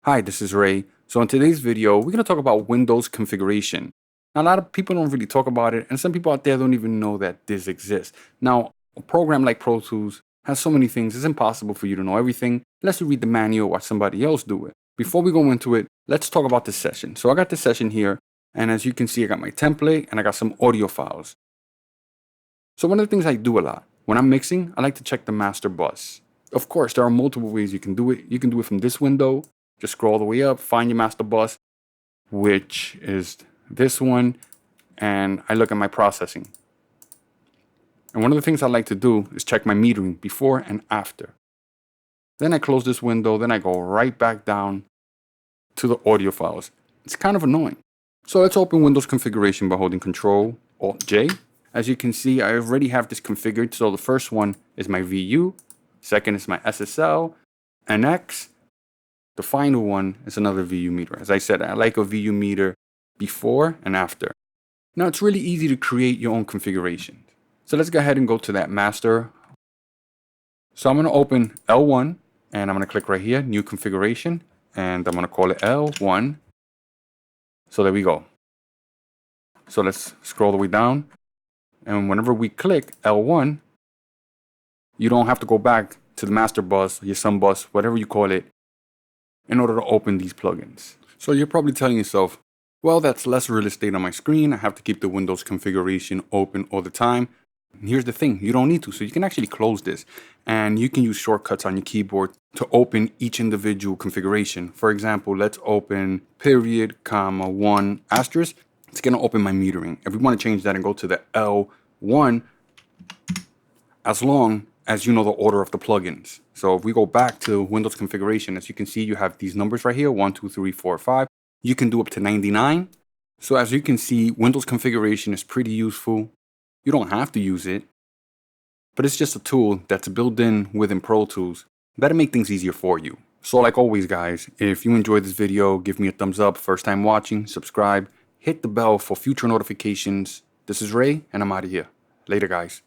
Hi, this is Ray. So in today's video, we're going to talk about Windows configuration. Now, a lot of people don't really talk about it, and some people out there don't even know that this exists. Now, a program like Pro Tools has so many things, it's impossible for you to know everything unless you read the manual or watch somebody else do it. Before we go into it, let's talk about this session. So I got this session here, and as you can see, I got my template and I got some audio files. So one of the things I do a lot, when I'm mixing, I like to check the master bus. Of course, there are multiple ways you can do it. You can do it from this window. Just scroll all the way up, find your master bus, which is this one, and I look at my processing. And one of the things I like to do is check my metering before and after. Then I close this window, then I go right back down to the audio files. It's kind of annoying. So let's open Windows configuration by holding Control Alt J. As you can see, I already have this configured. So the first one is my VU, second is my SSL, NX. The final one is another VU meter. As I said, I like a VU meter before and after. Now it's really easy to create your own configuration. So let's go ahead and go to that master. So I'm going to open L1 and I'm going to click right here, new configuration, and I'm going to call it L1. So there we go. So let's scroll the way down. And whenever we click L1, you don't have to go back to the master bus, your sun bus, whatever you call it, in order to open these plugins. So you're probably telling yourself, well, that's less real estate on my screen. I have to keep the Windows configuration open all the time. And here's the thing, you don't need to. So you can actually close this and you can use shortcuts on your keyboard to open each individual configuration. For example, let's open period, comma, 1, asterisk. It's gonna open my metering. If we wanna change that and go to the L1, as long as you know the order of the plugins. So if we go back to Windows configuration, as you can see, you have these numbers right here, 1, 2, 3, 4, 5. You can do up to 99. So as you can see, Windows configuration is pretty useful. You don't have to use it, but it's just a tool that's built in within Pro Tools that'll make things easier for you. So like always, guys, if you enjoyed this video, give me a thumbs up. First time watching, subscribe, hit the bell for future notifications. This is Ray, and I'm out of here. Later, guys.